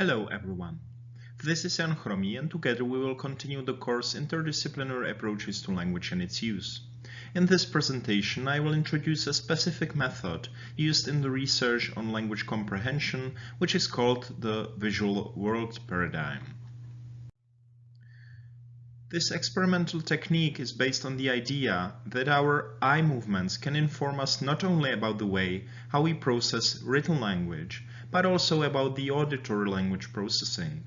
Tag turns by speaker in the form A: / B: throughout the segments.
A: Hello everyone, this is Jan Chromi and together we will continue the course Interdisciplinary Approaches to Language and its Use. In this presentation I will introduce a specific method used in the research on language comprehension, which is called the visual world paradigm. This experimental technique is based on the idea that our eye movements can inform us not only about the way how we process written language, but also about the auditory language processing.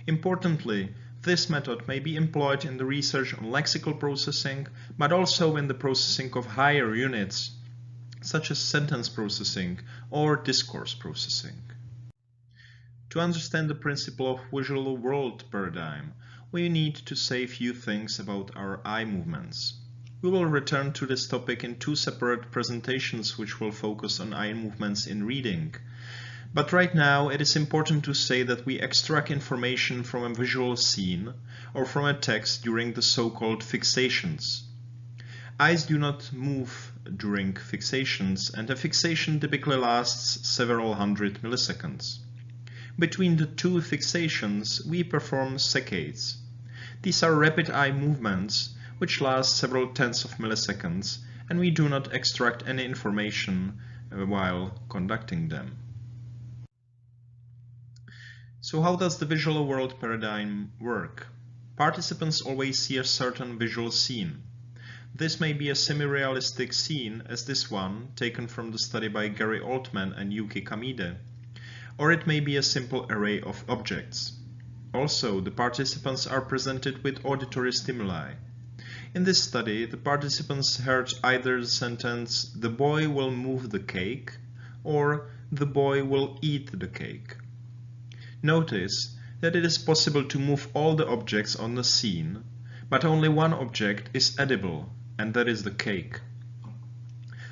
A: Importantly, this method may be employed in the research on lexical processing, but also in the processing of higher units, such as sentence processing or discourse processing. To understand the principle of visual world paradigm, we need to say a few things about our eye movements. We will return to this topic in two separate presentations which will focus on eye movements in reading. But right now it is important to say that we extract information from a visual scene or from a text during the so-called fixations. Eyes do not move during fixations, and a fixation typically lasts several hundred milliseconds. Between the two fixations we perform saccades. These are rapid eye movements which last several tens of milliseconds, and we do not extract any information while conducting them. So how does the visual world paradigm work? Participants always see a certain visual scene. This may be a semi-realistic scene as this one, taken from the study by Gary Altman and Yuki Kamide, or it may be a simple array of objects. Also, the participants are presented with auditory stimuli. In this study, the participants heard either the sentence, "The boy will move the cake," or "The boy will eat the cake." Notice that it is possible to move all the objects on the scene, but only one object is edible, and that is the cake.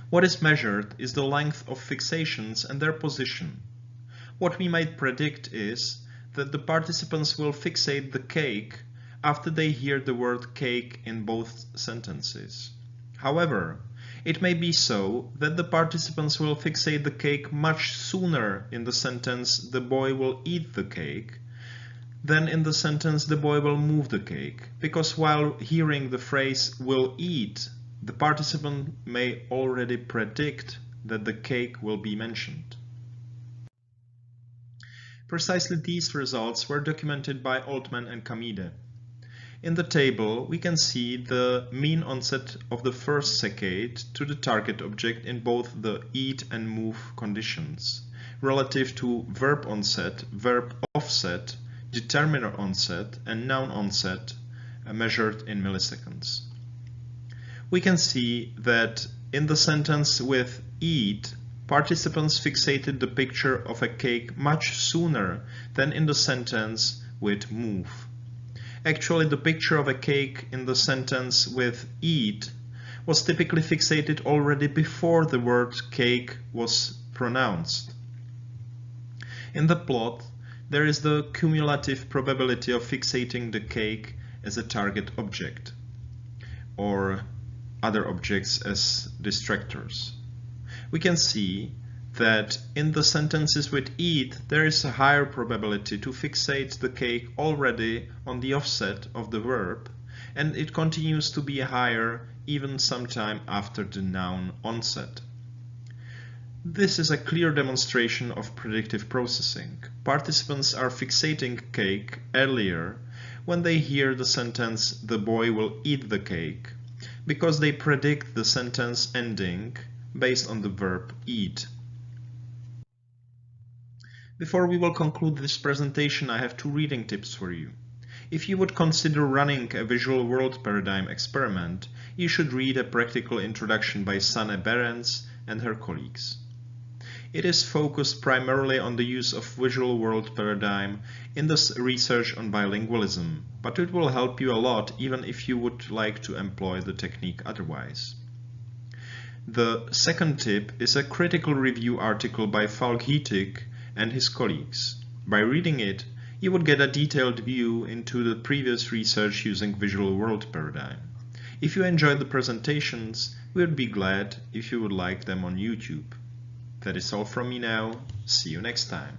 A: What is measured is the length of fixations and their position. What we might predict is that the participants will fixate the cake after they hear the word cake in both sentences. However, it may be so that the participants will fixate the cake much sooner in the sentence "the boy will eat the cake" than in the sentence "the boy will move the cake," because while hearing the phrase "will eat," the participant may already predict that the cake will be mentioned. Precisely these results were documented by Altman and Kamide. In the table, we can see the mean onset of the first saccade to the target object in both the eat and move conditions, relative to verb onset, verb offset, determiner onset, and noun onset, measured in milliseconds. We can see that in the sentence with eat, participants fixated the picture of a cake much sooner than in the sentence with move. Actually, the picture of a cake in the sentence with eat was typically fixated already before the word cake was pronounced. In the plot, there is the cumulative probability of fixating the cake as a target object, or other objects as distractors. We can see that in the sentences with eat, there is a higher probability to fixate the cake already on the offset of the verb, and it continues to be higher even sometime after the noun onset. This is a clear demonstration of predictive processing. Participants are fixating cake earlier when they hear the sentence "the boy will eat the cake," because they predict the sentence ending based on the verb eat. Before we will conclude this presentation, I have two reading tips for you. If you would consider running a visual world paradigm experiment, you should read A Practical Introduction by Sanne Behrens and her colleagues. It is focused primarily on the use of visual world paradigm in the research on bilingualism, but it will help you a lot even if you would like to employ the technique otherwise. The second tip is a critical review article by Falk Hietig and his colleagues. By reading it, you would get a detailed view into the previous research using visual world paradigm. If you enjoyed the presentations, we would be glad if you would like them on YouTube. That is all from me now. See you next time.